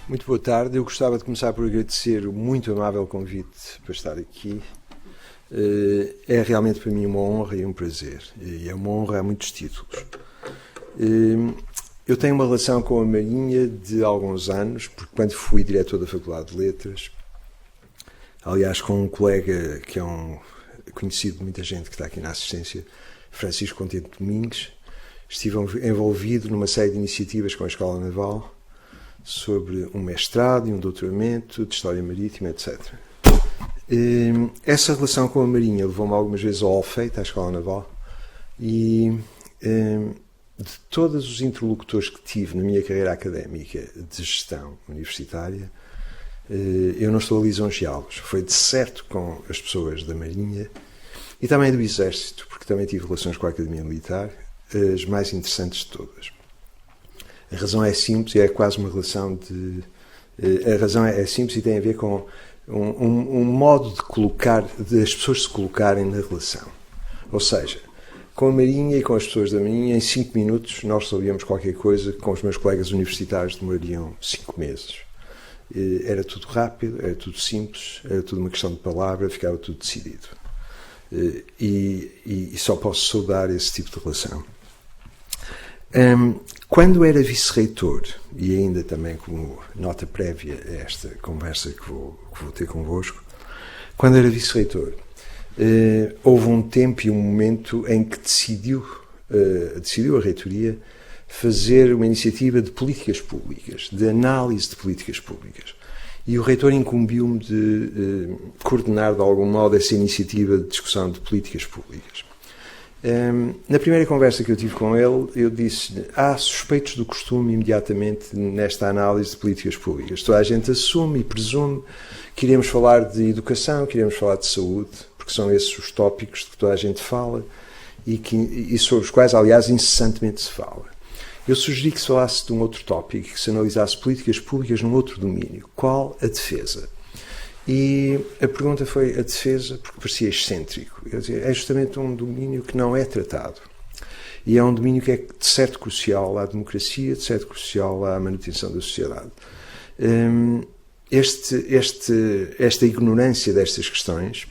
Muito boa tarde. Eu gostava de começar por agradecer o muito amável convite para estar aqui. É realmente para mim uma honra e um prazer. E é uma honra a muitos títulos. Eu tenho uma relação com a Marinha de alguns anos, porque quando fui diretor da Faculdade de Letras, aliás com um colega que é conhecido de muita gente que está aqui na assistência, Francisco Contente Domingues, estive envolvido numa série de iniciativas com a Escola Naval sobre um mestrado e um doutoramento de História Marítima, etc. Essa relação com a Marinha levou-me algumas vezes ao Alfeite, à Escola Naval, e de todos os interlocutores que tive na minha carreira académica de gestão universitária, eu não estou a lisonjeá-los. Foi de certo com as pessoas da Marinha e também do Exército, porque também tive relações com a Academia Militar, as mais interessantes de todas. A razão é simples e é quase uma relação de... A razão é simples e tem a ver com um modo de colocar, de as pessoas se colocarem na relação. Ou seja, com a Marinha e com as pessoas da Marinha, em 5 minutos nós resolvíamos qualquer coisa que com os meus colegas universitários demorariam 5 meses. Era tudo rápido, era tudo simples, era tudo uma questão de palavra, ficava tudo decidido. E só posso saudar esse tipo de relação. Quando era vice-reitor, e ainda também como nota prévia a esta conversa que vou ter convosco, quando era vice-reitor, houve um tempo e um momento em que decidiu a reitoria fazer uma iniciativa de políticas públicas, de análise de políticas públicas. E o reitor incumbiu-me de coordenar de algum modo essa iniciativa de discussão de políticas públicas. Na primeira conversa que eu tive com ele, eu disse: há suspeitos do costume imediatamente nesta análise de políticas públicas. Toda a gente assume e presume que iremos falar de educação, que iremos falar de saúde, porque são esses os tópicos de que toda a gente fala e sobre os quais, aliás, incessantemente se fala. Eu sugeri que se falasse de um outro tópico, que se analisasse políticas públicas num outro domínio. Qual? A defesa. E a pergunta foi a defesa, porque parecia excêntrico. Eu dizia, é justamente um domínio que não é tratado. E é um domínio que é de certo crucial à democracia, de certo crucial à manutenção da sociedade. Esta ignorância destas questões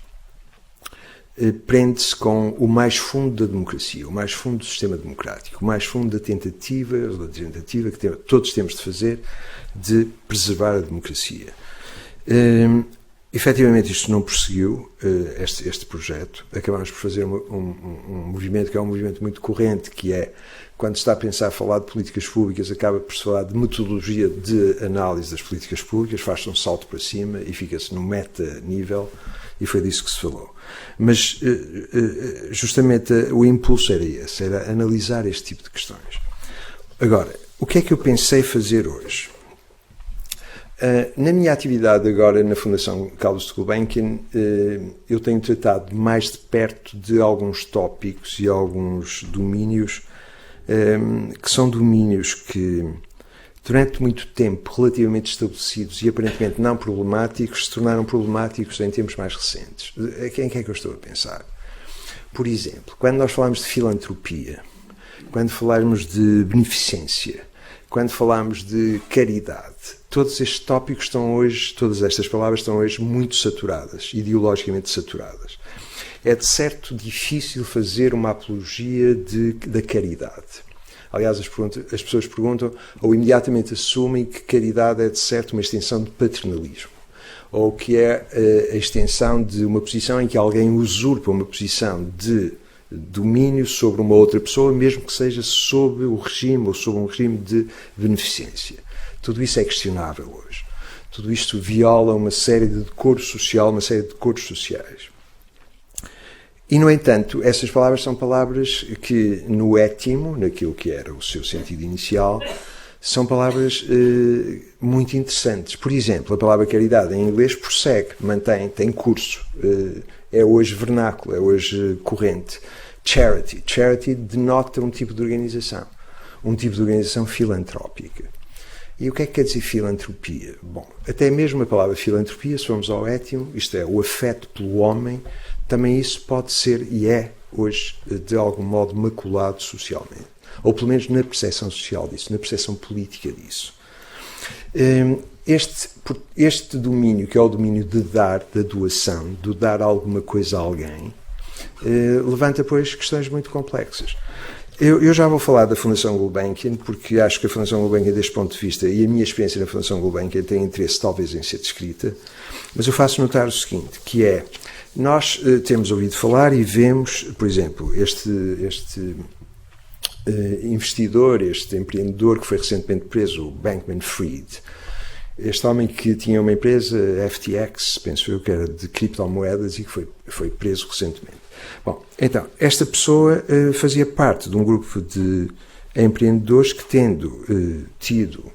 prende-se com o mais fundo da democracia, o mais fundo do sistema democrático, o mais fundo da tentativa que todos temos de fazer de preservar a democracia. Efetivamente isto não prosseguiu, este projeto. Acabámos por fazer um movimento que é um movimento muito corrente, que é, quando se está a pensar falar de políticas públicas, acaba por se falar de metodologia de análise das políticas públicas, faz-se um salto para cima e fica-se no meta-nível, e foi disso que se falou. Mas justamente o impulso era esse, era analisar este tipo de questões. Agora, o que é que eu pensei fazer hoje? Na minha atividade agora na Fundação Carlos de Gulbenkian, eu tenho tratado mais de perto de alguns tópicos e alguns domínios que são domínios que, durante muito tempo, relativamente estabelecidos e aparentemente não problemáticos, se tornaram problemáticos em tempos mais recentes. Em que é que eu estou a pensar? Por exemplo, quando nós falamos de filantropia, quando falarmos de beneficência, quando falamos de caridade, todos estes tópicos estão hoje, todas estas palavras estão hoje muito saturadas, ideologicamente saturadas. É de certo difícil fazer uma apologia da caridade. Aliás, as pessoas perguntam ou imediatamente assumem que caridade é de certo uma extensão de paternalismo, ou que é a extensão de uma posição em que alguém usurpa uma posição de domínio sobre uma outra pessoa, mesmo que seja sob o regime ou sob um regime de beneficência. Tudo isso é questionável hoje. Tudo isto viola uma série de decoros social, uma série de decoros sociais. E, no entanto, essas palavras são palavras que, no étimo, naquilo que era o seu sentido inicial, são palavras muito interessantes. Por exemplo, a palavra caridade em inglês prossegue, tem curso, é hoje vernáculo, é hoje corrente. Charity. Charity denota um tipo de organização filantrópica. E o que é que quer dizer filantropia? Bom, até mesmo a palavra filantropia, se formos ao étimo, isto é, o afeto pelo homem, também isso pode ser e é hoje, de algum modo, maculado socialmente. Ou pelo menos na percepção social disso, na percepção política disso. este domínio, que é o domínio de dar, da doação, de dar alguma coisa a alguém, levanta, pois, questões muito complexas. Eu já vou falar da Fundação Gulbenkian, porque acho que a Fundação Gulbenkian, deste ponto de vista, e a minha experiência na Fundação Gulbenkian tem interesse, talvez, em ser descrita, mas eu faço notar o seguinte, que é, nós temos ouvido falar e vemos, por exemplo, este investidor, este empreendedor que foi recentemente preso, o Bankman-Fried, este homem que tinha uma empresa, FTX, penso eu, que era de criptomoedas e que foi preso recentemente. Bom, então, esta pessoa fazia parte de um grupo de empreendedores que, tendo tido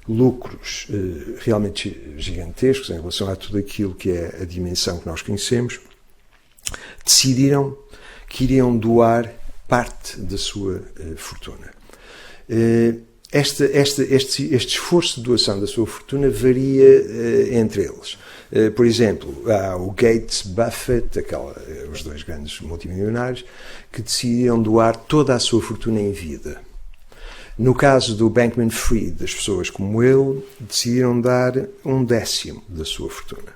lucros realmente gigantescos em relação a tudo aquilo que é a dimensão que nós conhecemos, decidiram que iriam doar parte da sua fortuna. Este esforço de doação da sua fortuna varia entre eles. Por exemplo, há o Gates, Buffett, os dois grandes multimilionários, que decidiram doar toda a sua fortuna em vida. No caso do Bankman-Fried, as pessoas como ele decidiram dar 1/10 da sua fortuna.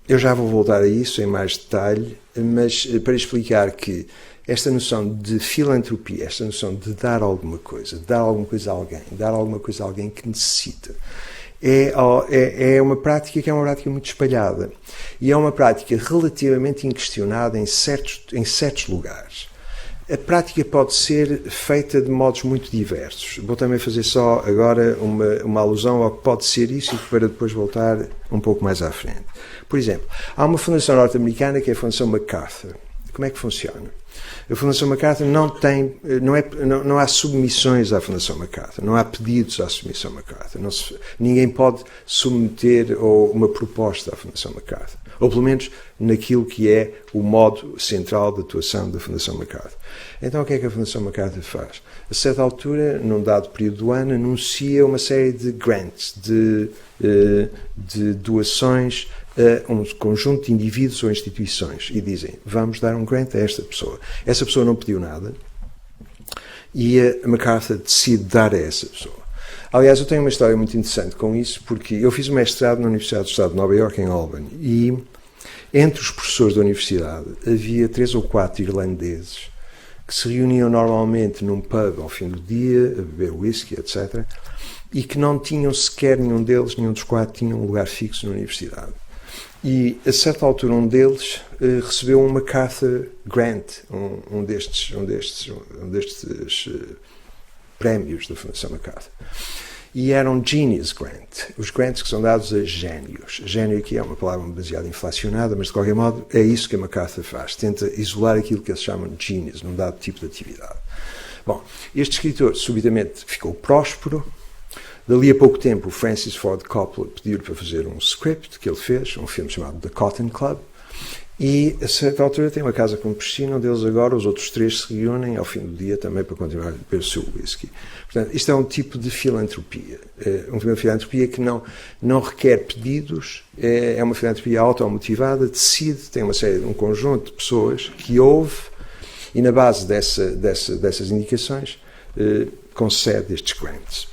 Eu já vou voltar a isso em mais detalhe, mas para explicar que esta noção de filantropia, esta noção de dar alguma coisa a alguém, dar alguma coisa a alguém que necessita, é uma prática que é uma prática muito espalhada e é uma prática relativamente inquestionada em certos lugares. A prática pode ser feita de modos muito diversos. Vou também fazer só agora uma alusão ao que pode ser isso e para depois voltar um pouco mais à frente. Por exemplo, há uma fundação norte-americana que é a Fundação MacArthur. Como é que funciona? A Fundação MacArthur não há submissões à Fundação MacArthur, não há pedidos à submissão MacArthur. Ninguém pode submeter uma proposta à Fundação MacArthur, ou pelo menos naquilo que é o modo central de atuação da Fundação MacArthur. Então o que é que a Fundação MacArthur faz? A certa altura, num dado período do ano, anuncia uma série de grants, de doações a um conjunto de indivíduos ou instituições e dizem, vamos dar um grant a esta pessoa. Essa pessoa não pediu nada e a MacArthur decide dar a essa pessoa. Aliás, eu tenho uma história muito interessante com isso, porque eu fiz um mestrado na Universidade do Estado de Nova Iorque, em Albany, e entre os professores da universidade havia 3 ou 4 irlandeses que se reuniam normalmente num pub ao fim do dia, a beber whisky, etc., e que não tinham sequer nenhum dos 4 tinha um lugar fixo na universidade. E, a certa altura, um deles recebeu um MacArthur Grant, um destes prémios da Fundação MacArthur. E era um Genius Grant, os grants que são dados a génios. Gênio aqui é uma palavra demasiado inflacionada, mas de qualquer modo é isso que a MacArthur faz, tenta isolar aquilo que eles chamam de genius, num dado tipo de atividade. Bom, este escritor subitamente ficou próspero. Dali a pouco tempo, o Francis Ford Coppola pediu-lhe para fazer um script que ele fez, um filme chamado The Cotton Club, e a certa altura tem uma casa com piscina, onde eles agora, os outros 3, se reúnem ao fim do dia também para continuar a beber o seu whisky. Portanto, isto é um tipo de filantropia, um tipo de filantropia que não requer pedidos, é uma filantropia automotivada, decide, tem um conjunto de pessoas que ouve e na base dessas indicações concede estes grants.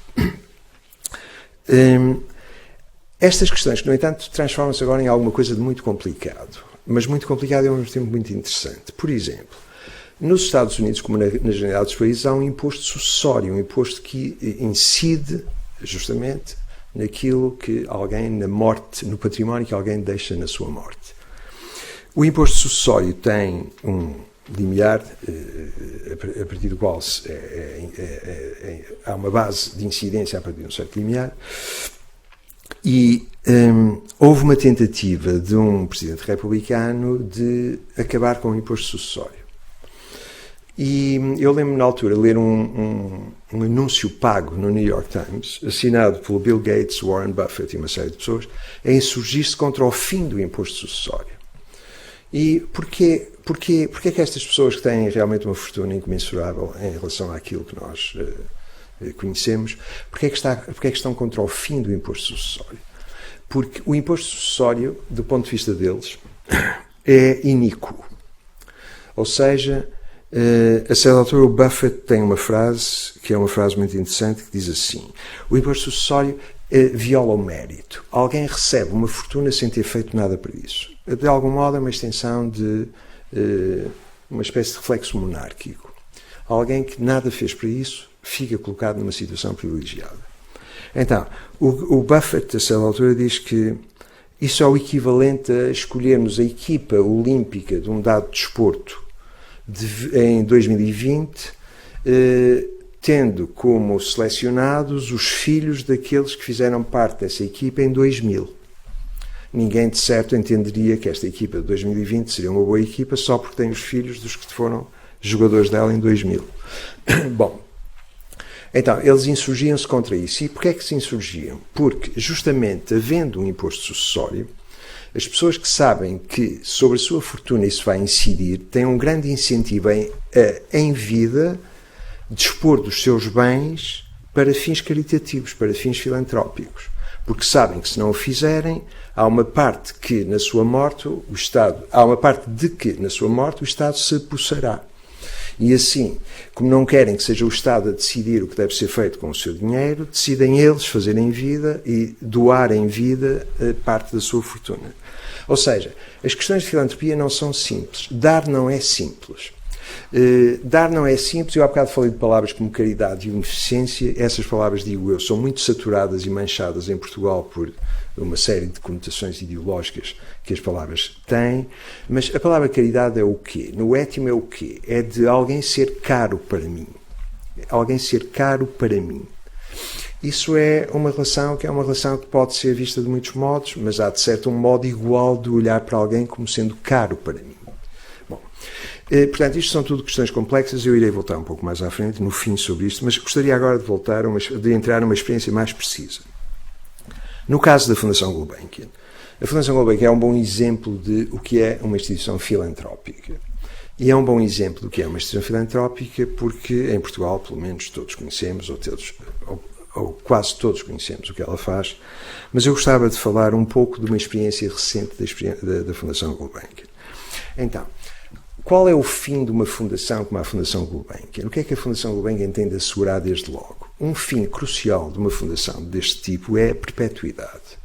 Estas questões, que, no entanto, transformam-se agora em alguma coisa de muito complicado, mas muito complicado e ao mesmo tempo muito interessante. Por exemplo, nos Estados Unidos, como na generalidade dos países, há um imposto sucessório, um imposto que incide justamente naquilo que alguém, na morte, no património que alguém deixa na sua morte. O imposto sucessório tem um limiar, a partir do qual há uma base de incidência a partir de um certo limiar, e houve uma tentativa de um presidente republicano de acabar com o imposto sucessório. E eu lembro-me na altura ler um anúncio pago no New York Times, assinado pelo Bill Gates, Warren Buffett e uma série de pessoas, a insurgir-se contra o fim do imposto sucessório. E porquê que estas pessoas que têm realmente uma fortuna incomensurável em relação àquilo que nós conhecemos, porquê que estão contra o fim do imposto sucessório? Porque o imposto sucessório, do ponto de vista deles, é iníquo. Ou seja, A certa altura o Buffett tem uma frase, que é uma frase muito interessante, que diz assim: o imposto sucessório viola o mérito. Alguém recebe uma fortuna sem ter feito nada para isso. De algum modo é uma extensão de uma espécie de reflexo monárquico. Alguém que nada fez para isso fica colocado numa situação privilegiada. Então, o Buffett, a certa altura, diz que isso é o equivalente a escolhermos a equipa olímpica de um dado desporto em 2020, tendo como selecionados os filhos daqueles que fizeram parte dessa equipa em 2000. Ninguém, de certo, entenderia que esta equipa de 2020 seria uma boa equipa só porque tem os filhos dos que foram jogadores dela em 2000. Bom, então, eles insurgiam-se contra isso. E porquê é que se insurgiam? Porque, justamente, havendo um imposto sucessório, as pessoas que sabem que sobre a sua fortuna isso vai incidir têm um grande incentivo em vida dispor dos seus bens para fins caritativos, para fins filantrópicos. Porque sabem que se não o fizerem, há uma parte de que na sua morte o Estado se apossará. E assim, como não querem que seja o Estado a decidir o que deve ser feito com o seu dinheiro, decidem eles fazerem vida e doar em vida parte da sua fortuna. Ou seja, as questões de filantropia não são simples. Dar não é simples. Dar não é simples. Eu há bocado falei de palavras como caridade e beneficência. Essas palavras, digo eu, são muito saturadas e manchadas em Portugal por uma série de conotações ideológicas que as palavras têm. Mas a palavra caridade é o quê? No étimo é o quê? É de alguém ser caro para mim. Alguém ser caro para mim. Isso é uma relação que pode ser vista de muitos modos, mas há de certo um modo igual de olhar para alguém como sendo caro para mim. Bom, portanto, isto são tudo questões complexas. Eu irei voltar um pouco mais à frente, no fim, sobre isto, mas gostaria agora de entrar numa experiência mais precisa. No caso da Fundação Gulbenkian, a Fundação Gulbenkian é um bom exemplo de o que é uma instituição filantrópica. E é um bom exemplo do que é uma instituição filantrópica porque, em Portugal, pelo menos todos conhecemos, ou quase todos conhecemos o que ela faz, mas eu gostava de falar um pouco de uma experiência recente da Fundação Gulbenkian. Então, qual é o fim de uma fundação como a Fundação Gulbenkian? O que é que a Fundação Gulbenkian tem de assegurar desde logo? Um fim crucial de uma fundação deste tipo é a perpetuidade.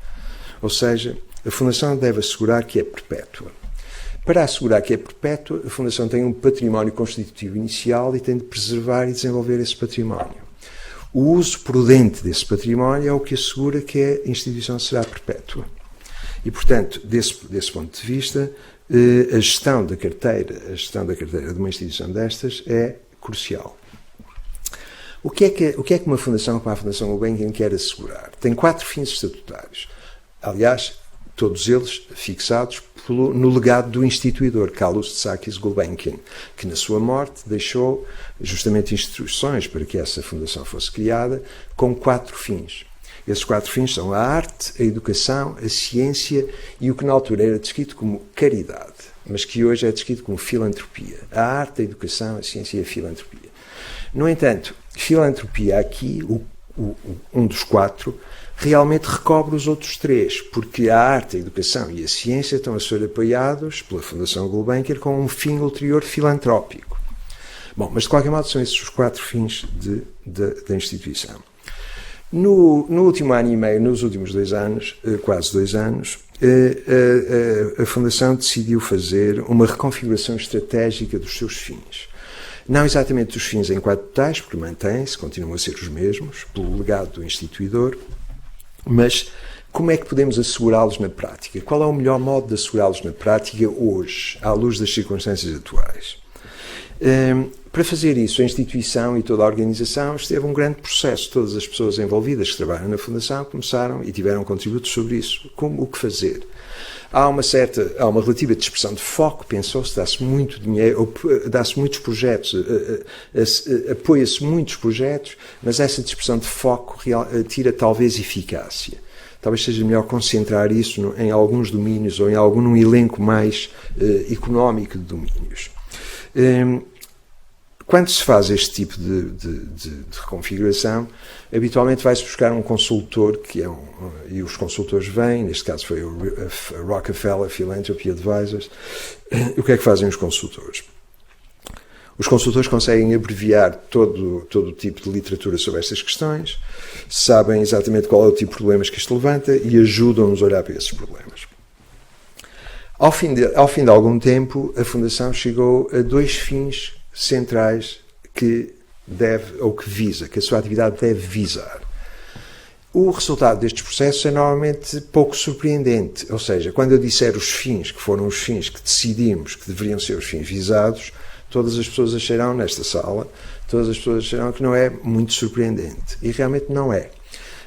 Ou seja, a fundação deve assegurar que é perpétua. Para assegurar que é perpétua, a fundação tem um património constitutivo inicial e tem de preservar e desenvolver esse património. O uso prudente desse património é o que assegura que a instituição será perpétua. E, portanto, desse ponto de vista, a gestão da carteira de uma instituição destas é crucial. O que é que uma fundação como a Fundação Gulbenkian quer assegurar? Tem 4 fins estatutários. Aliás, todos eles fixados no legado do instituidor, Carlos Tsakis Gulbenkian, que na sua morte deixou justamente instruções para que essa fundação fosse criada com 4 fins. Esses 4 fins são a arte, a educação, a ciência e o que na altura era descrito como caridade, mas que hoje é descrito como filantropia. A arte, a educação, a ciência e a filantropia. No entanto, filantropia aqui, um dos 4, realmente recobre os outros 3, porque a arte, a educação e a ciência estão a ser apoiados pela Fundação Gulbenkian com um fim ulterior filantrópico. Bom, mas de qualquer modo são esses os 4 fins da instituição. No último ano e meio, nos últimos 2 anos, quase 2 anos, a Fundação decidiu fazer uma reconfiguração estratégica dos seus fins. Não exatamente dos fins em 4 totais, porque mantém-se, continuam a ser os mesmos, pelo legado do instituidor, mas como é que podemos assegurá-los na prática? Qual é o melhor modo de assegurá-los na prática hoje, à luz das circunstâncias atuais? Para fazer isso, a instituição e toda a organização esteve um grande processo. Todas as pessoas envolvidas que trabalham na Fundação começaram e tiveram contributos sobre isso. Como o que fazer? Há uma relativa dispersão de foco, pensou-se, dá-se muito dinheiro, dá-se muitos projetos, apoia-se muitos projetos, mas essa dispersão de foco tira talvez eficácia. Talvez seja melhor concentrar isso em alguns domínios ou num elenco mais económico de domínios. Quando se faz este tipo de reconfiguração, habitualmente vai-se buscar um consultor, e os consultores vêm, neste caso foi a Rockefeller Philanthropy Advisors. O que é que fazem os consultores? Os consultores conseguem abreviar todo o tipo de literatura sobre estas questões, sabem exatamente qual é o tipo de problemas que isto levanta e ajudam-nos a olhar para esses problemas. Ao fim de algum tempo, a Fundação chegou a 2 fins centrais que visa, que a sua atividade deve visar. O resultado destes processos é normalmente pouco surpreendente, ou seja, quando eu disser os fins, que foram os fins que decidimos que deveriam ser os fins visados, todas as pessoas acharão nesta sala, todas as pessoas acharão que não é muito surpreendente. E realmente não é.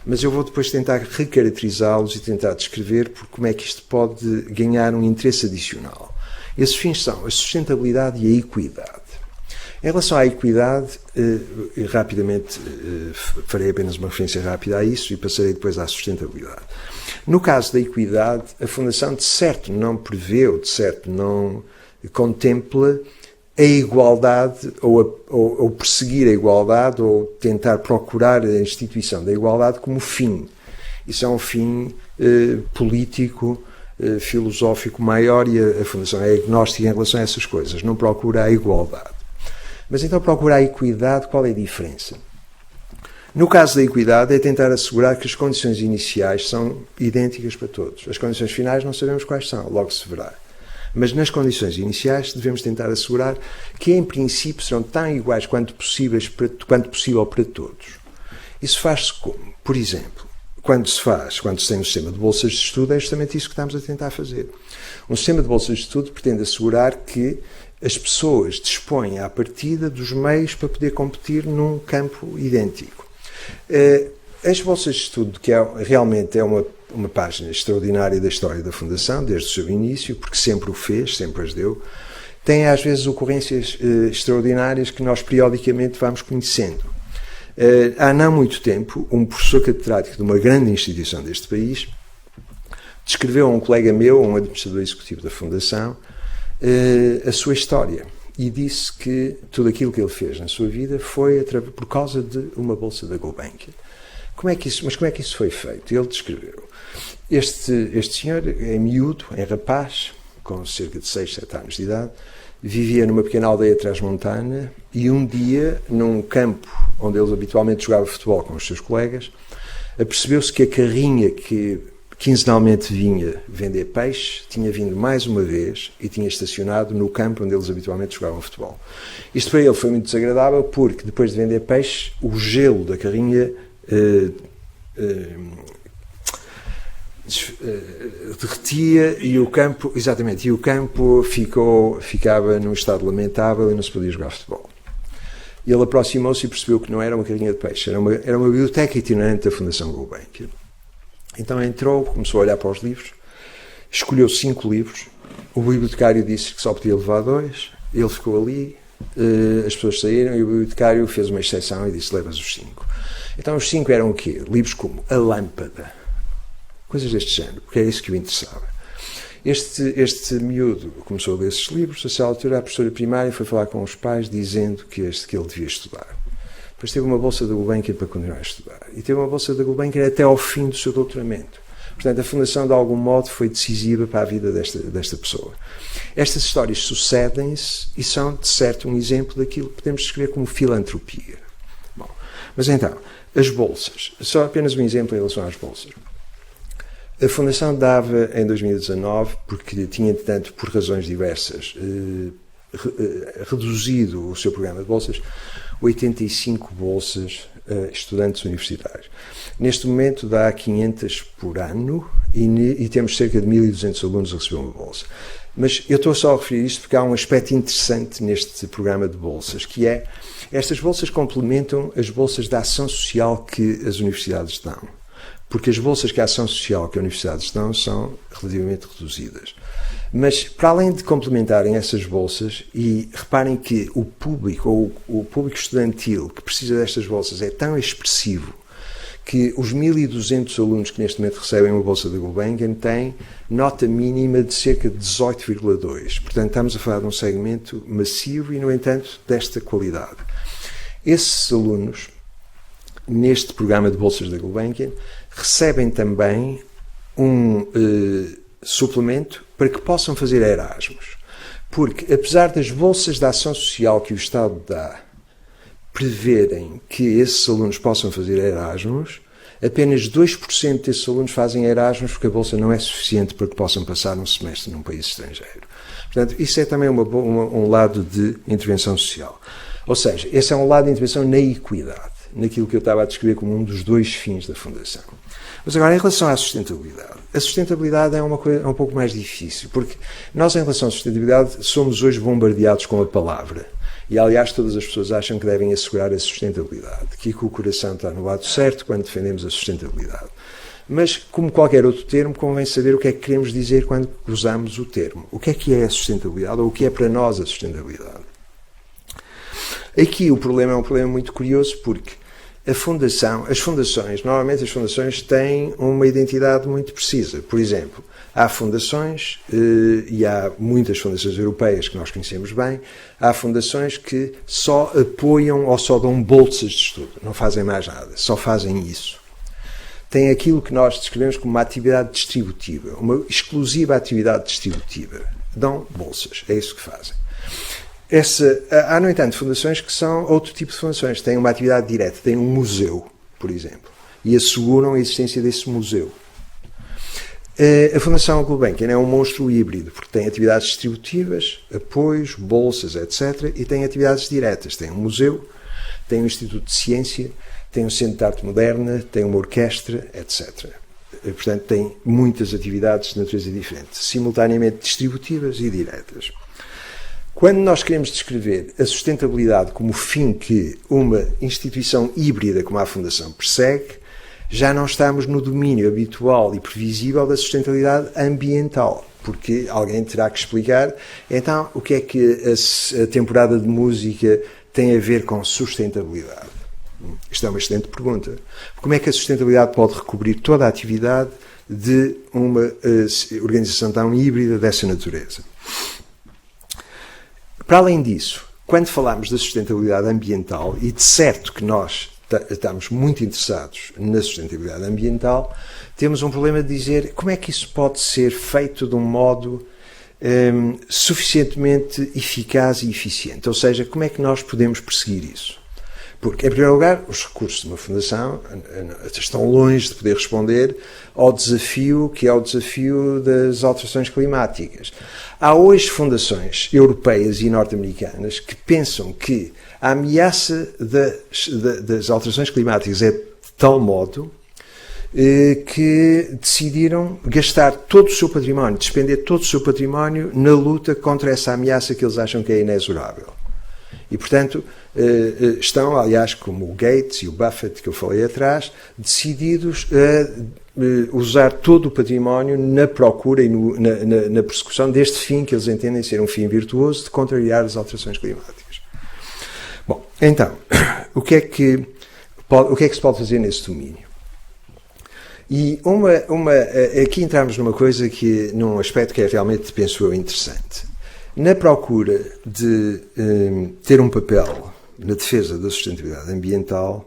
Mas eu vou depois tentar recaracterizá-los e tentar descrever como é que isto pode ganhar um interesse adicional. Esses fins são a sustentabilidade e a equidade. Em relação à equidade, rapidamente farei apenas uma referência rápida a isso e passarei depois à sustentabilidade. No caso da equidade, a Fundação de certo não prevê ou de certo não contempla a igualdade ou perseguir a igualdade ou tentar procurar a instituição da igualdade como fim. Isso é um fim político, filosófico maior e a Fundação é agnóstica em relação a essas coisas, não procura a igualdade. Mas então procurar a equidade, qual é a diferença? No caso da equidade é tentar assegurar que as condições iniciais são idênticas para todos. As condições finais não sabemos quais são, logo se verá. Mas nas condições iniciais devemos tentar assegurar que em princípio serão tão iguais quanto possível para todos. Isso faz-se como? Por exemplo, quando se tem um sistema de bolsas de estudo, é justamente isso que estamos a tentar fazer. Um sistema de bolsas de estudo pretende assegurar que as pessoas dispõem à partida dos meios para poder competir num campo idêntico. As bolsas de estudo, que realmente é uma página extraordinária da história da Fundação, desde o seu início, porque sempre o fez, sempre as deu, tem às vezes ocorrências extraordinárias que nós periodicamente vamos conhecendo. Há não muito tempo, um professor catedrático de uma grande instituição deste país descreveu a um colega meu, um administrador executivo da Fundação, a sua história e disse que tudo aquilo que ele fez na sua vida foi por causa de uma bolsa da Gulbenkian. Como é que isso foi feito? Ele descreveu. Este senhor é miúdo, é rapaz, com cerca de 6, 7 anos de idade, vivia numa pequena aldeia transmontana e um dia, num campo onde ele habitualmente jogava futebol com os seus colegas, apercebeu-se que a carrinha que quinzenalmente vinha vender peixe tinha vindo mais uma vez e tinha estacionado no campo onde eles habitualmente jogavam futebol. Isto para ele foi muito desagradável porque, depois de vender peixe, o gelo da carrinha derretia e o campo ficava num estado lamentável e não se podia jogar futebol. Ele aproximou-se e percebeu que não era uma carrinha de peixe, era uma biblioteca itinerante da Fundação Gulbenkian. Então entrou, começou a olhar para os livros, escolheu 5 livros, o bibliotecário disse que só podia levar 2, ele ficou ali, as pessoas saíram e o bibliotecário fez uma exceção e disse: levas os 5. Então os 5 eram o quê? Livros como A Lâmpada, coisas deste género, porque era isso que o interessava. Este miúdo começou a ler esses livros, a certa altura a professora primária foi falar com os pais dizendo que ele devia estudar. Depois teve uma bolsa da Gulbenkian para continuar a estudar. E teve uma bolsa da Gulbenkian até ao fim do seu doutoramento. Portanto, a Fundação, de algum modo, foi decisiva para a vida desta pessoa. Estas histórias sucedem-se e são, de certo, um exemplo daquilo que podemos descrever como filantropia. Bom, mas então, as bolsas. Só apenas um exemplo em relação às bolsas. A Fundação dava, em 2019, porque tinha, entretanto, por razões diversas, reduzido o seu programa de bolsas, 85 bolsas a estudantes universitários. Neste momento dá 500 por ano e temos cerca de 1.200 alunos a receber uma bolsa. Mas eu estou só a referir isto porque há um aspecto interessante neste programa de bolsas, que é, estas bolsas complementam as bolsas de ação social que as universidades dão. Porque as bolsas de ação social que as universidades dão são relativamente reduzidas. Mas, para além de complementarem essas bolsas, e reparem que o público estudantil que precisa destas bolsas é tão expressivo que os 1.200 alunos que neste momento recebem uma bolsa da Gulbenkian têm nota mínima de cerca de 18,2. Portanto, estamos a falar de um segmento massivo e, no entanto, desta qualidade. Esses alunos, neste programa de bolsas da Gulbenkian, recebem também um suplemento para que possam fazer Erasmus. Porque, apesar das bolsas de ação social que o Estado dá preverem que esses alunos possam fazer Erasmus, apenas 2% desses alunos fazem Erasmus porque a bolsa não é suficiente para que possam passar um semestre num país estrangeiro. Portanto, isso é também um lado de intervenção social. Ou seja, esse é um lado de intervenção na equidade, naquilo que eu estava a descrever como um dos 2 fins da Fundação. Mas agora, em relação à sustentabilidade, a sustentabilidade é uma coisa um pouco mais difícil, porque nós, em relação à sustentabilidade, somos hoje bombardeados com a palavra. E, aliás, todas as pessoas acham que devem assegurar a sustentabilidade, que o coração está no lado certo quando defendemos a sustentabilidade. Mas, como qualquer outro termo, convém saber o que é que queremos dizer quando usamos o termo. O que é a sustentabilidade, ou o que é para nós a sustentabilidade? Aqui o problema é um problema muito curioso, porque normalmente as fundações têm uma identidade muito precisa. Por exemplo, há fundações, e há muitas fundações europeias que nós conhecemos bem, há fundações que só apoiam ou só dão bolsas de estudo, não fazem mais nada, só fazem isso. Tem aquilo que nós descrevemos como uma atividade distributiva, uma exclusiva atividade distributiva. Dão bolsas, é isso que fazem. Há, no entanto, fundações que são outro tipo de fundações, têm uma atividade direta, têm um museu, por exemplo, e asseguram a existência desse museu. A Fundação Gulbenkian é um monstro híbrido, porque tem atividades distributivas, apoios, bolsas, etc., e tem atividades diretas. Tem um museu, tem um instituto de ciência, tem um centro de arte moderna, tem uma orquestra, etc. Portanto, tem muitas atividades de natureza diferente, simultaneamente distributivas e diretas. Quando nós queremos descrever a sustentabilidade como o fim que uma instituição híbrida como a Fundação persegue, já não estamos no domínio habitual e previsível da sustentabilidade ambiental, porque alguém terá que explicar, então, o que é que a temporada de música tem a ver com sustentabilidade? Isto é uma excelente pergunta. Como é que a sustentabilidade pode recobrir toda a atividade de uma organização tão híbrida dessa natureza? Para além disso, quando falamos da sustentabilidade ambiental, e de certo que nós estamos muito interessados na sustentabilidade ambiental, temos um problema de dizer como é que isso pode ser feito de um modo suficientemente eficaz e eficiente. Ou seja, como é que nós podemos perseguir isso? Porque, em primeiro lugar, os recursos de uma fundação estão longe de poder responder ao desafio que é o desafio das alterações climáticas. Há hoje fundações europeias e norte-americanas que pensam que a ameaça das alterações climáticas é de tal modo que decidiram gastar todo o seu património, despender todo o seu património na luta contra essa ameaça que eles acham que é inexorável. E, portanto, estão, aliás, como o Gates e o Buffett, que eu falei atrás, decididos a usar todo o património na procura e na persecução deste fim que eles entendem ser um fim virtuoso de contrariar as alterações climáticas. Bom, então, o que é que se pode fazer nesse domínio? E aqui entramos num aspecto que é realmente, penso eu, interessante. Na procura de ter um papel na defesa da sustentabilidade ambiental,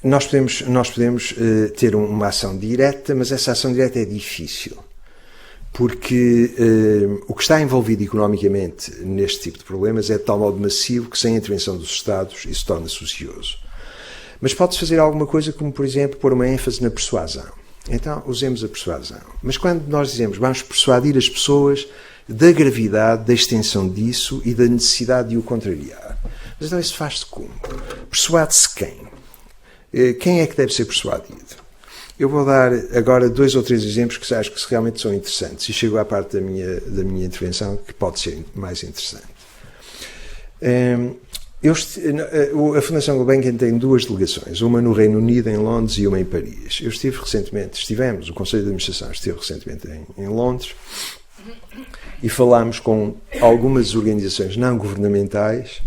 nós podemos ter uma ação direta, mas essa ação direta é difícil, porque o que está envolvido economicamente neste tipo de problemas é de tal modo massivo que sem a intervenção dos Estados isso torna-se ocioso. Mas pode-se fazer alguma coisa como, por exemplo, pôr uma ênfase na persuasão. Então, usemos a persuasão. Mas quando nós dizemos vamos persuadir as pessoas da gravidade, da extensão disso e da necessidade de o contrariar. Mas então isso faz-se como? Persuade-se quem? Quem é que deve ser persuadido? Eu vou dar agora 2 ou 3 exemplos que acho que realmente são interessantes e chego à parte da minha intervenção que pode ser mais interessante. A Fundação Gulbenkian tem 2 delegações, uma no Reino Unido, em Londres, e uma em Paris. O Conselho de Administração esteve recentemente em Londres, e falámos com algumas organizações não governamentais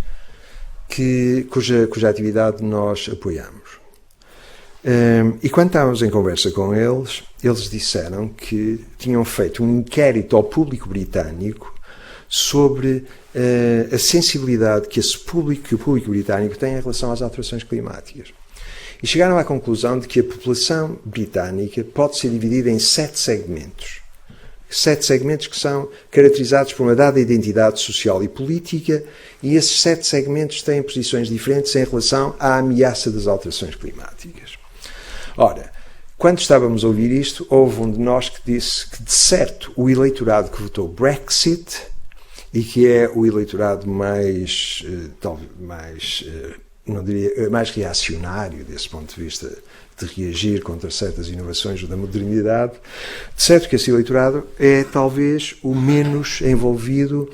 cuja atividade nós apoiamos. E quando estávamos em conversa com eles disseram que tinham feito um inquérito ao público britânico sobre a sensibilidade que o público britânico tem em relação às alterações climáticas. E chegaram à conclusão de que a população britânica pode ser dividida em 7 segmentos. 7 segmentos que são caracterizados por uma dada identidade social e política, e esses 7 segmentos têm posições diferentes em relação à ameaça das alterações climáticas. Ora, quando estávamos a ouvir isto, houve um de nós que disse que, de certo, o eleitorado que votou Brexit, e que é o eleitorado mais reacionário desse ponto de vista de reagir contra certas inovações da modernidade, de certo que esse eleitorado é talvez o menos envolvido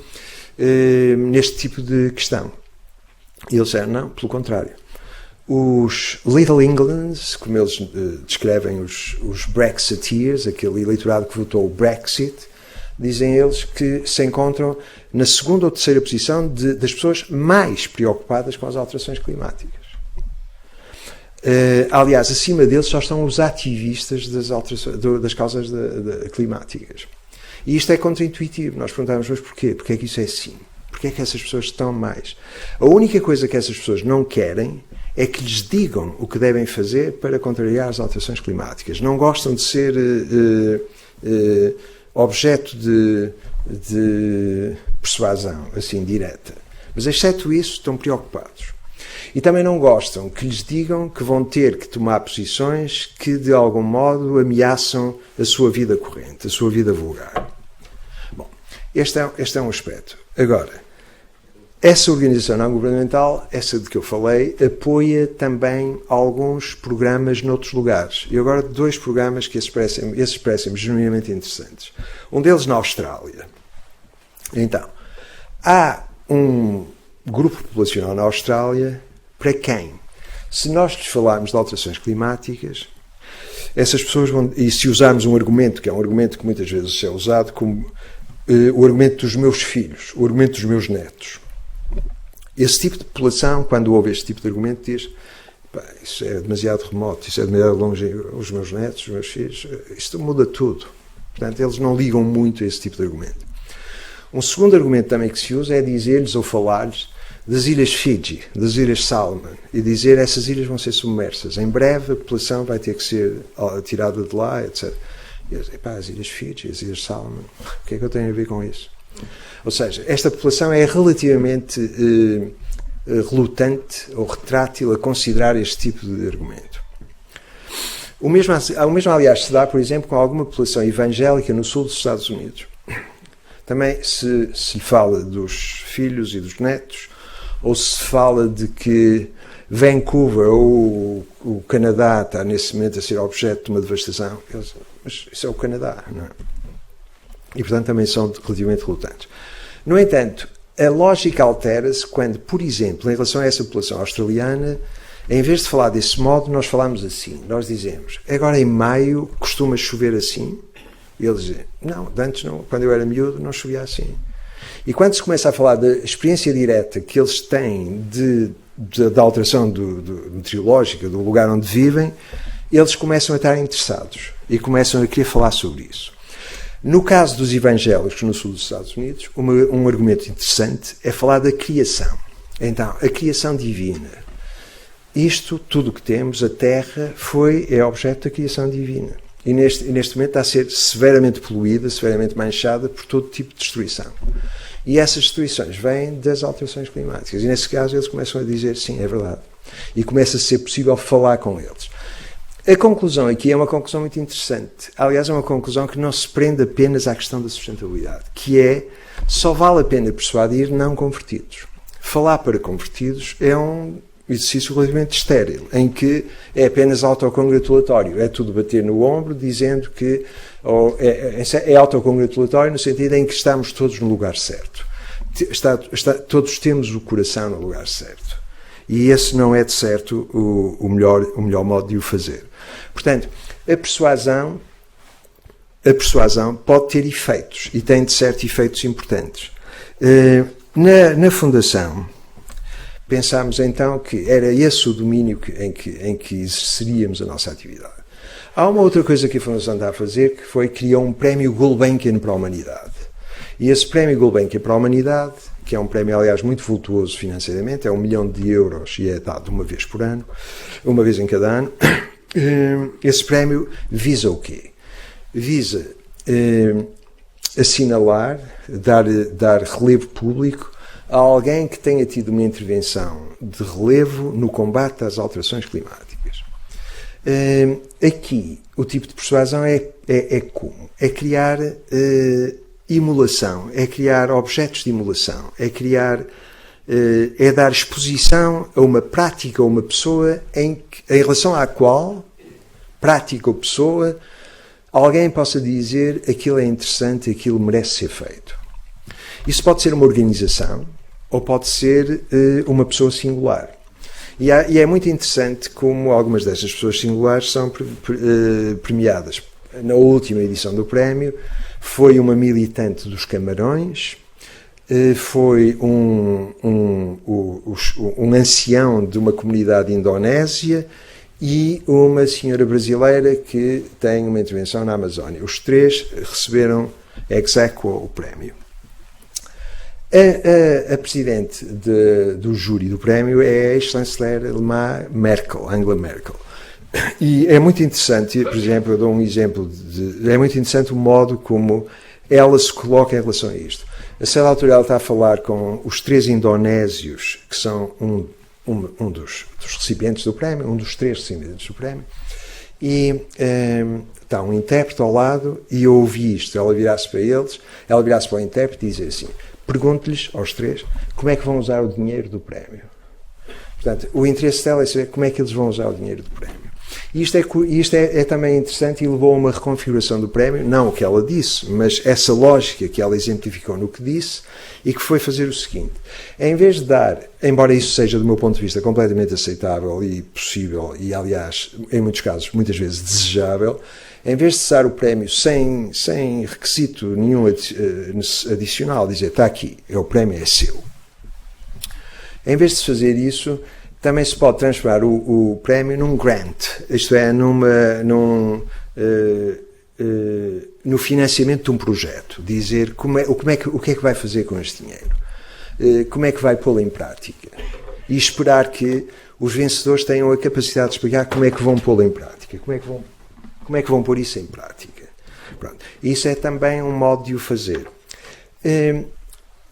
neste tipo de questão. E eles disseram, não, pelo contrário. Os Little Englands, como eles descrevem os Brexiteers, aquele eleitorado que votou o Brexit, dizem eles que se encontram na segunda ou terceira posição das pessoas mais preocupadas com as alterações climáticas. Aliás, acima deles só estão os ativistas das causas climáticas. E isto é contraintuitivo. Nós perguntamos, mas porquê? Porquê é que isso é assim? Porquê é que essas pessoas estão mais? A única coisa que essas pessoas não querem é que lhes digam o que devem fazer para contrariar as alterações climáticas. Não gostam de ser objeto de persuasão, assim, direta. Mas, exceto isso, estão preocupados. E também não gostam que lhes digam que vão ter que tomar posições que, de algum modo, ameaçam a sua vida corrente, a sua vida vulgar. Bom, este é um aspecto. Agora, essa organização não governamental, essa de que eu falei, apoia também alguns programas noutros lugares. E agora 2 programas que esses parecem-me genuinamente interessantes. Um deles na Austrália. Então, há um grupo populacional na Austrália para quem, se nós lhes falarmos de alterações climáticas, essas pessoas vão, e se usarmos um argumento, que é um argumento que muitas vezes é usado como o argumento dos meus filhos, o argumento dos meus netos. Esse tipo de população, quando ouve este tipo de argumento, diz: isso é demasiado remoto, isso é demasiado longe, os meus netos, os meus filhos, isto muda tudo. Portanto, eles não ligam muito a esse tipo de argumento. Um segundo argumento também que se usa é dizer-lhes ou falar-lhes das ilhas Fiji, das ilhas Salomon, e dizer essas ilhas vão ser submersas. Em breve a população vai ter que ser tirada de lá, etc. E eles dizem, as ilhas Fiji, as ilhas Salomon, o que é que eu tenho a ver com isso? Ou seja, esta população é relativamente relutante ou retrátil a considerar este tipo de argumento. O mesmo, aliás, se dá, por exemplo, com alguma população evangélica no sul dos Estados Unidos. Também se lhe fala dos filhos e dos netos, ou se fala de que Vancouver ou o Canadá está nesse momento a ser objeto de uma devastação, mas isso é o Canadá, não é? E, portanto, também são relativamente relutantes. No entanto, a lógica altera-se quando, por exemplo, em relação a essa população australiana, em vez de falar desse modo, nós falamos assim. Nós dizemos, agora em maio costuma chover assim? E eles dizem, não, antes não, quando eu era miúdo não chovia assim. E quando se começa a falar da experiência direta que eles têm da alteração meteorológica do lugar onde vivem, eles começam a estar interessados e começam a querer falar sobre isso. No caso dos evangélicos no sul dos Estados Unidos, um argumento interessante é falar da criação. Então, a criação divina. Isto, tudo o que temos, a Terra, é objeto da criação divina. E neste momento está a ser severamente poluída, severamente manchada por todo tipo de destruição. E essas destruições vêm das alterações climáticas. E nesse caso eles começam a dizer, sim, é verdade. E começa a ser possível falar com eles. A conclusão aqui é uma conclusão muito interessante. Aliás, é uma conclusão que não se prende apenas à questão da sustentabilidade, que é, só vale a pena persuadir não convertidos. Falar para convertidos é um exercício relativamente estéril, em que é apenas autocongratulatório. É tudo bater no ombro, dizendo que é autocongratulatório no sentido em que estamos todos no lugar certo. Todos temos o coração no lugar certo. E esse não é, de certo, o melhor modo de o fazer. Portanto, a persuasão pode ter efeitos, e tem, de certo, efeitos importantes. Na Fundação, pensámos então que era esse o domínio em que exerceríamos a nossa atividade. Há uma outra coisa que a Fundação está a fazer, que foi criar um prémio Gulbenkian para a humanidade. E esse prémio Gulbenkian para a humanidade, que é um prémio, aliás, muito vultuoso financeiramente, é €1 milhão e é dado uma vez por ano, uma vez em cada ano. Esse prémio visa o quê? Visa assinalar, dar relevo público a alguém que tenha tido uma intervenção de relevo no combate às alterações climáticas. Aqui, o tipo de persuasão é como? É criar emulação, é criar objetos de emulação, é dar exposição a uma prática ou uma pessoa em relação à qual, prática ou pessoa, alguém possa dizer aquilo é interessante, aquilo merece ser feito. Isso pode ser uma organização ou pode ser uma pessoa singular. E é muito interessante como algumas destas pessoas singulares são premiadas. Na última edição do prémio foi uma militante dos Camarões, foi um ancião de uma comunidade indonésia e uma senhora brasileira que tem uma intervenção na Amazónia. Os três receberam ex aequo o prémio. A presidente do júri do prémio é a ex-chanceler alemã Merkel, Angela Merkel. E é muito interessante, por exemplo, eu dou um exemplo, é muito interessante o modo como ela se coloca em relação a isto. A certa altura ela está a falar com os três indonésios, que são um dos recipientes do prémio, um dos três recipientes do prémio, e está um intérprete ao lado, e eu ouvi isto, ela virasse para o intérprete e dizia assim: pergunte-lhes aos três como é que vão usar o dinheiro do prémio. Portanto, o interesse dela é saber como é que eles vão usar o dinheiro do prémio. E isto é também interessante e levou a uma reconfiguração do prémio, não o que ela disse, mas essa lógica que ela exemplificou no que disse, e que foi fazer o seguinte: em vez de dar, embora isso seja do meu ponto de vista completamente aceitável e possível, e aliás, em muitos casos, muitas vezes desejável, em vez de dar o prémio sem requisito nenhum adicional, dizer está aqui, o prémio é seu. Em vez de fazer isso, também se pode transformar o prémio num grant, isto é, no financiamento de um projeto, dizer o que é que vai fazer com este dinheiro, como é que vai pô-lo em prática, e esperar que os vencedores tenham a capacidade de explicar como é que vão pô-lo em prática, como é que vão pôr isso em prática. Pronto. Isso é também um modo de o fazer.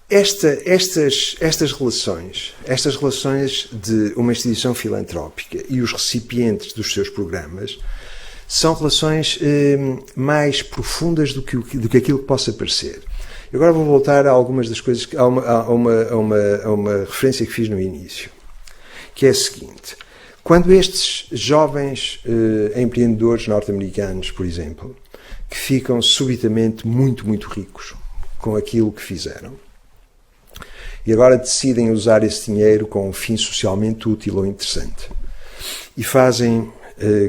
Estas relações de uma instituição filantrópica e os recipientes dos seus programas são relações mais profundas do que aquilo que possa parecer. Agora vou voltar a algumas das coisas, a uma referência que fiz no início, que é a seguinte: quando estes jovens empreendedores norte-americanos, por exemplo, que ficam subitamente muito, muito ricos com aquilo que fizeram, e agora decidem usar esse dinheiro com um fim socialmente útil ou interessante, e fazem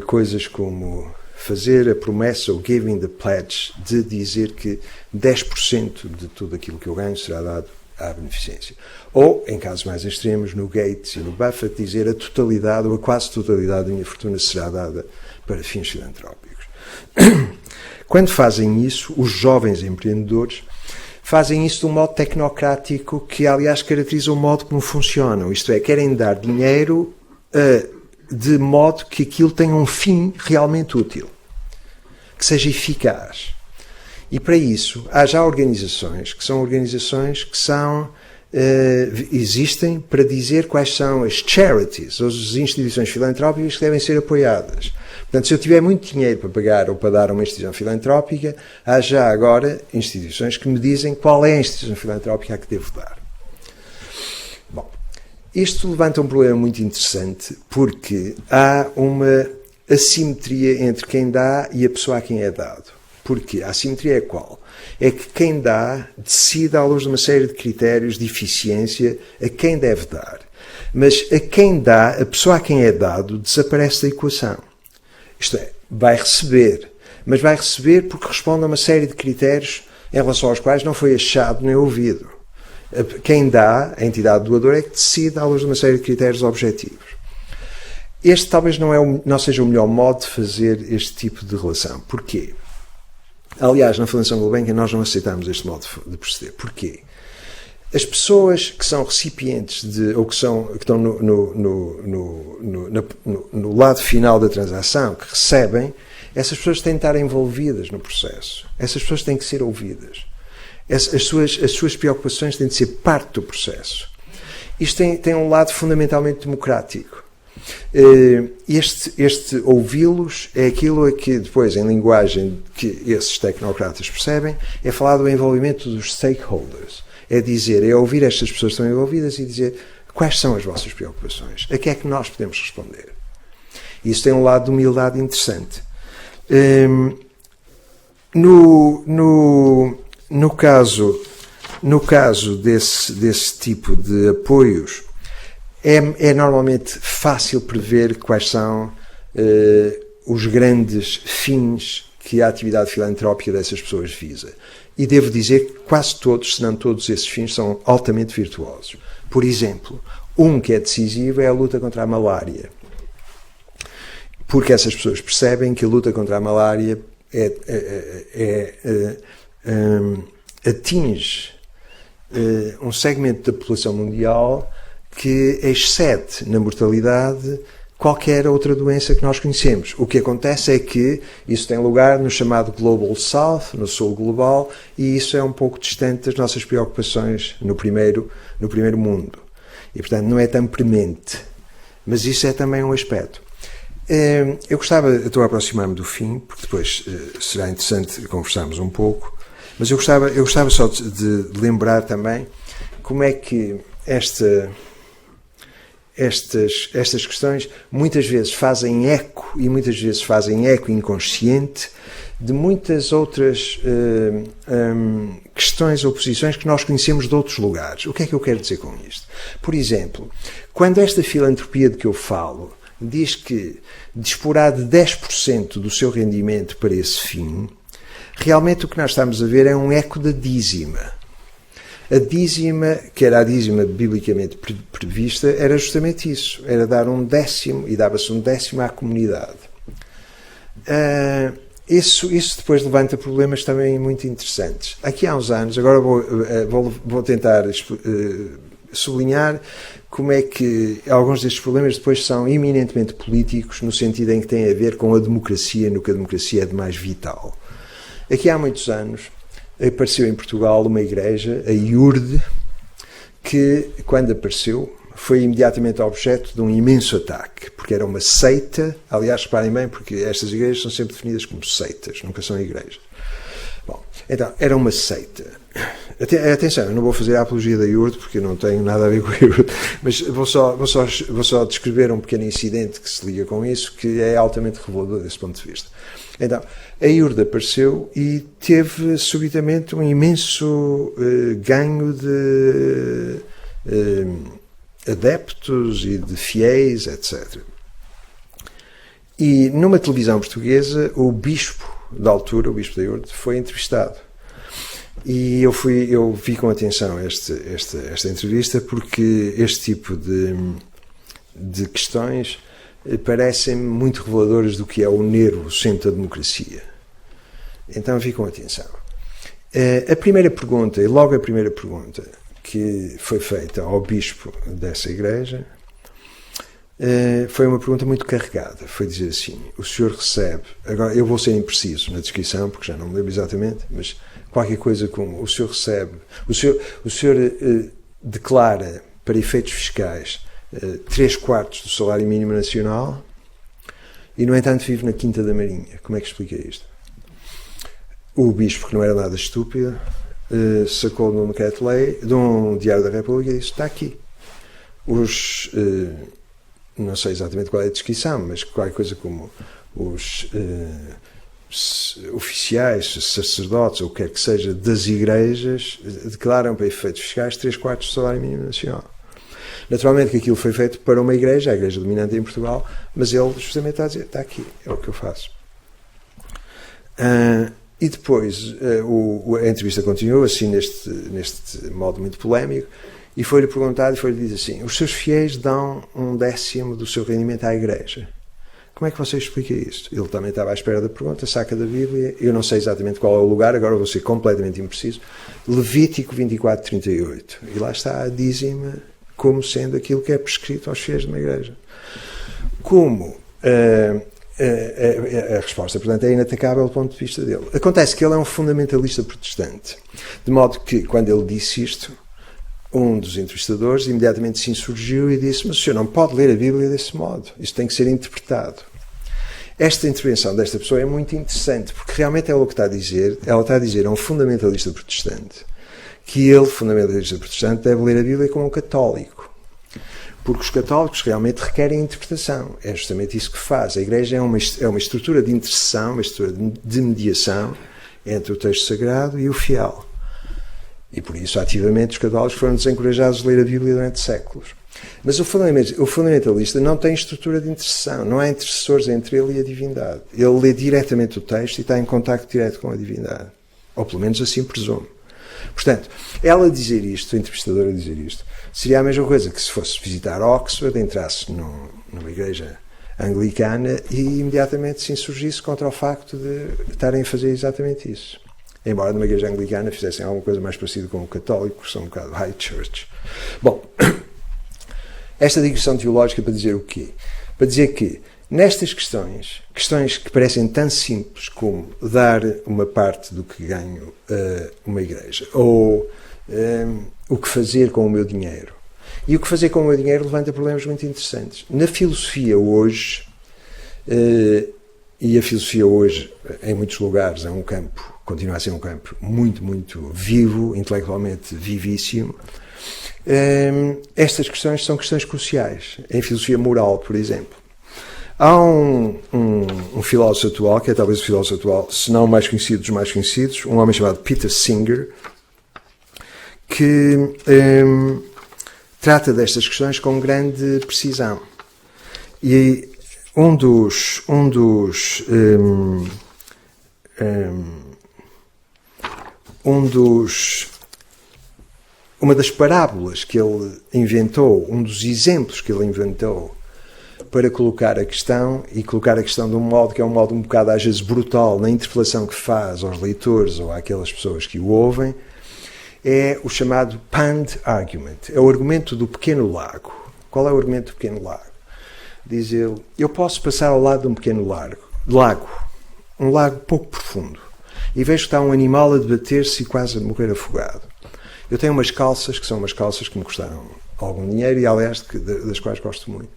coisas como fazer a promessa, ou giving the pledge, de dizer que 10% de tudo aquilo que eu ganho será dado à beneficência. Ou, em casos mais extremos, no Gates e no Buffett, dizer a totalidade ou a quase totalidade da minha fortuna será dada para fins filantrópicos. Quando fazem isso, os jovens empreendedores fazem isso de um modo tecnocrático que, aliás, caracteriza o modo como funcionam. Isto é, querem dar dinheiro de modo que aquilo tenha um fim realmente útil, que seja eficaz. E para isso, há já organizações que existem para dizer quais são as charities, ou as instituições filantrópicas que devem ser apoiadas. Portanto, se eu tiver muito dinheiro para pagar ou para dar a uma instituição filantrópica, há já agora instituições que me dizem qual é a instituição filantrópica a que devo dar. Bom, isto levanta um problema muito interessante, porque há uma assimetria entre quem dá e a pessoa a quem é dado. Porque a assimetria é qual? É que quem dá decide, à luz de uma série de critérios de eficiência, a quem deve dar. Mas a quem dá, a pessoa a quem é dado, desaparece da equação. Isto é, vai receber, mas vai receber porque responde a uma série de critérios em relação aos quais não foi achado nem ouvido. Quem dá, a entidade doadora, é que decide, à luz de uma série de critérios objetivos. Este talvez não seja o melhor modo de fazer este tipo de relação. Porquê? Aliás, na Fundação Gulbenkian nós não aceitamos este modo de proceder. Porquê? As pessoas que são recipientes ou que estão no lado final da transação, que recebem, essas pessoas têm de estar envolvidas no processo. Essas pessoas têm que ser ouvidas. As suas preocupações têm de ser parte do processo. Isto tem um lado fundamentalmente democrático. Este ouvi-los é aquilo a que depois, em linguagem que esses tecnocratas percebem, é falar do envolvimento dos stakeholders. É ouvir estas pessoas que estão envolvidas e dizer quais são as vossas preocupações, a que é que nós podemos responder. Isso tem um lado de humildade interessante. No caso desse tipo de apoios, é normalmente fácil prever quais são os grandes fins que a atividade filantrópica dessas pessoas visa. E devo dizer que quase todos, se não todos esses fins, são altamente virtuosos. Por exemplo, um que é decisivo é a luta contra a malária. Porque essas pessoas percebem que a luta contra a malária atinge um segmento da população mundial que excede na mortalidade qualquer outra doença que nós conhecemos. O que acontece é que isso tem lugar no chamado Global South, no sul global, e isso é um pouco distante das nossas preocupações no primeiro mundo. E, portanto, não é tão premente. Mas isso é também um aspecto. Estou a aproximar-me do fim, porque depois será interessante conversarmos um pouco, mas eu gostava só de lembrar também como é que estas questões muitas vezes fazem eco, e muitas vezes fazem eco inconsciente, de muitas outras questões ou posições que nós conhecemos de outros lugares. O que é que eu quero dizer com isto? Por exemplo, quando esta filantropia de que eu falo diz que disporá de 10% do seu rendimento para esse fim, realmente o que nós estamos a ver é um eco da dízima. A dízima, que era a dízima biblicamente prevista, era justamente isso. Era dar 1/10, e dava-se 1/10 à comunidade. Isso depois levanta problemas também muito interessantes. Aqui há uns anos, agora vou tentar sublinhar como é que alguns destes problemas depois são eminentemente políticos, no sentido em que têm a ver com a democracia, no que a democracia é de mais vital. Aqui há muitos anos apareceu em Portugal uma igreja, a IURD, que, quando apareceu, foi imediatamente objeto de um imenso ataque, porque era uma seita. Aliás, reparem bem, porque estas igrejas são sempre definidas como seitas, nunca são igrejas. Bom, então, era uma seita. Atenção, eu não vou fazer a apologia da IURD, porque eu não tenho nada a ver com a IURD, mas vou só descrever um pequeno incidente que se liga com isso, que é altamente revelador desse ponto de vista. Então, a IURD apareceu e teve subitamente um imenso ganho de adeptos e de fiéis, etc. E numa televisão portuguesa, o bispo da altura, o bispo da IURD, foi entrevistado. E eu vi com atenção esta entrevista, porque este tipo de questões parecem-me muito reveladoras do que é o nervo, o centro da democracia. Então vi com atenção. A primeira pergunta, e logo a primeira pergunta que foi feita ao bispo dessa igreja, foi uma pergunta muito carregada. Foi dizer assim: o senhor recebe, agora eu vou ser impreciso na descrição, porque já não me lembro exatamente, mas qualquer coisa como: o senhor recebe, o senhor declara para efeitos fiscais 3/4 do salário mínimo nacional e, no entanto, vive na Quinta da Marinha. Como é que explica isto? O bispo, que não era nada estúpido, sacou de um decreto-lei, de um Diário da República, e disse: está aqui. Não sei exatamente qual é a descrição, mas qualquer coisa como os oficiais, sacerdotes, ou o que quer que seja, das igrejas, declaram para efeitos fiscais 3/4 do salário mínimo nacional. Naturalmente que aquilo foi feito para uma igreja, a igreja dominante em Portugal, mas ele justamente está a dizer: está aqui, é o que eu faço. E depois a entrevista continuou assim, neste modo muito polémico, e foi-lhe perguntado, e foi-lhe dito assim: os seus fiéis dão 1/10 do seu rendimento à igreja. Como é que você explica isto? Ele também estava à espera da pergunta, saca da Bíblia, eu não sei exatamente qual é o lugar, agora vou ser completamente impreciso, Levítico 24:38, e lá está a dízima como sendo aquilo que é prescrito aos fiéis de uma igreja. Como a resposta, portanto, é inatacável do ponto de vista dele. Acontece que ele é um fundamentalista protestante, de modo que, quando ele disse isto, um dos entrevistadores imediatamente se insurgiu e disse: mas o senhor não pode ler a Bíblia desse modo, isto tem que ser interpretado. Esta intervenção desta pessoa é muito interessante, porque realmente ela está a dizer a um fundamentalista protestante que ele, fundamentalista protestante, deve ler a Bíblia como um católico. Porque os católicos realmente requerem interpretação. É justamente isso que faz. A Igreja é uma estrutura de intercessão, uma estrutura de mediação entre o texto sagrado e o fiel. E por isso, ativamente, os católicos foram desencorajados a ler a Bíblia durante séculos. Mas o fundamentalista não tem estrutura de intercessão. Não há intercessores entre ele e a divindade. Ele lê diretamente o texto e está em contacto direto com a divindade. Ou pelo menos assim presume. Portanto, ela dizer isto, a entrevistadora dizer isto, seria a mesma coisa que se fosse visitar Oxford, entrasse numa igreja anglicana e imediatamente se insurgisse contra o facto de estarem a fazer exatamente isso. Embora numa igreja anglicana fizessem alguma coisa mais parecida com o católico, que são um bocado high church. Bom, esta digressão teológica para dizer o quê? Para dizer que nestas questões que parecem tão simples como dar uma parte do que ganho a uma igreja, ou o que fazer com o meu dinheiro. E o que fazer com o meu dinheiro levanta problemas muito interessantes. Na filosofia hoje, e a filosofia hoje, em muitos lugares, é um campo, continua a ser um campo muito, muito vivo, intelectualmente vivíssimo, estas questões são questões cruciais. Em filosofia moral, por exemplo. Há um filósofo atual, que é talvez o filósofo atual, se não o mais conhecido dos mais conhecidos, um homem chamado Peter Singer, que trata destas questões com grande precisão. E uma das parábolas que ele inventou, um dos exemplos que ele inventou para colocar a questão, e colocar a questão de um modo que é um modo um bocado às vezes brutal na interpelação que faz aos leitores ou àquelas pessoas que o ouvem, é o chamado Pond Argument. É o argumento do pequeno lago. Qual é o argumento do pequeno lago? Diz ele: eu posso passar ao lado de um pequeno lago, um lago pouco profundo, e vejo que está um animal a debater-se e quase a morrer afogado. Eu tenho umas calças, que são umas calças que me custaram algum dinheiro e, aliás, das quais gosto muito.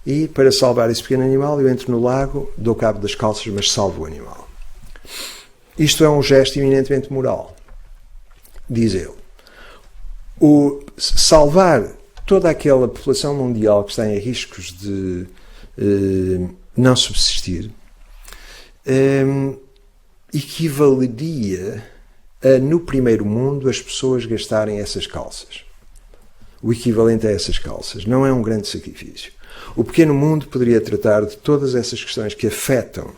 E, para salvar esse pequeno animal, eu entro no lago, dou cabo das calças, mas salvo o animal. Isto é um gesto eminentemente moral, diz ele. Salvar toda aquela população mundial que está em riscos de não subsistir equivaleria a, no primeiro mundo, as pessoas gastarem essas calças. O equivalente a essas calças. Não é um grande sacrifício. O pequeno mundo poderia tratar de todas essas questões que afetam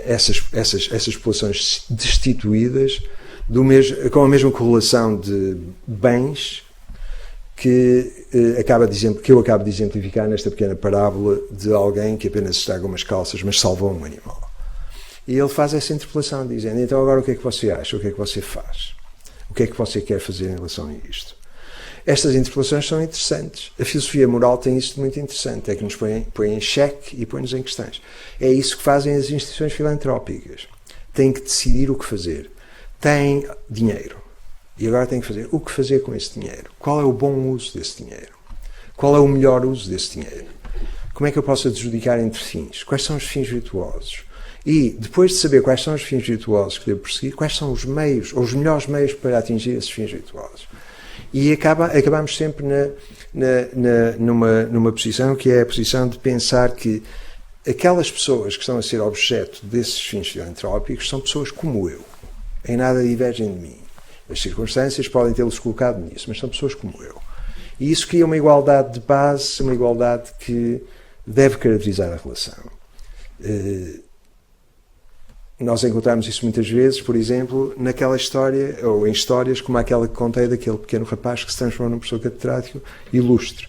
essas populações destituídas com a mesma correlação de bens que eu acabo de exemplificar nesta pequena parábola de alguém que apenas estraga umas calças, mas salvou um animal. E ele faz essa interpelação, dizendo: então agora o que é que você acha? O que é que você faz? O que é que você quer fazer em relação a isto? Estas interpelações são interessantes. A filosofia moral tem isso de muito interessante, é que nos põe em xeque e põe-nos em questões. É isso que fazem as instituições filantrópicas. Têm que decidir o que fazer. Têm dinheiro. E agora têm que fazer o que fazer com esse dinheiro. Qual é o bom uso desse dinheiro? Qual é o melhor uso desse dinheiro? Como é que eu posso adjudicar entre fins? Quais são os fins virtuosos? E, depois de saber quais são os fins virtuosos que devo perseguir, quais são os meios, ou os melhores meios para atingir esses fins virtuosos? E acabamos sempre numa posição que é a posição de pensar que aquelas pessoas que estão a ser objeto desses fins filantrópicos são pessoas como eu. Em nada divergem de mim. As circunstâncias podem tê-los colocado nisso, mas são pessoas como eu. E isso cria uma igualdade de base, uma igualdade que deve caracterizar a relação. Nós encontramos isso muitas vezes, por exemplo, naquela história, ou em histórias como aquela que contei daquele pequeno rapaz que se transformou num professor catedrático ilustre.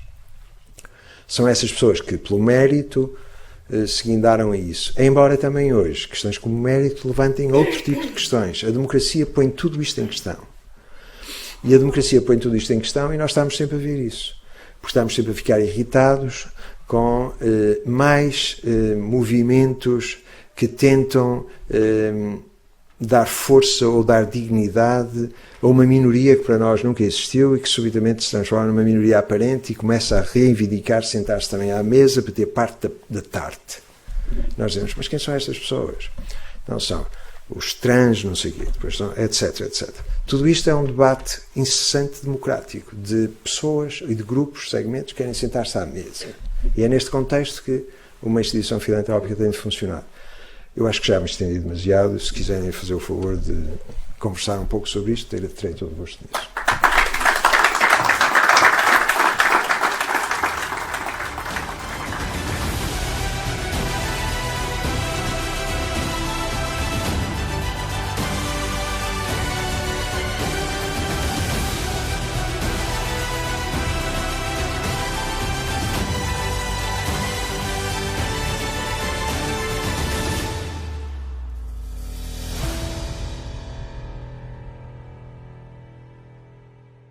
São essas pessoas que, pelo mérito, se guindaram a isso. Embora também hoje, questões como mérito levantem outro tipo de questões. A democracia põe tudo isto em questão. E a democracia põe tudo isto em questão e nós estamos sempre a ver isso. Porque estamos sempre a ficar irritados com mais movimentos que tentam dar força ou dar dignidade a uma minoria que para nós nunca existiu e que subitamente se transforma numa minoria aparente e começa a reivindicar sentar-se também à mesa para ter parte da tarte. Nós dizemos, mas quem são estas pessoas? Não são os trans, não sei o quê, depois são, etc, etc. Tudo isto é um debate incessante democrático de pessoas e de grupos, segmentos que querem sentar-se à mesa. E é neste contexto que uma instituição filantrópica tem de funcionar. Eu acho que já me estendi demasiado. Se quiserem fazer o favor de conversar um pouco sobre isto, terei todo o gosto nisso.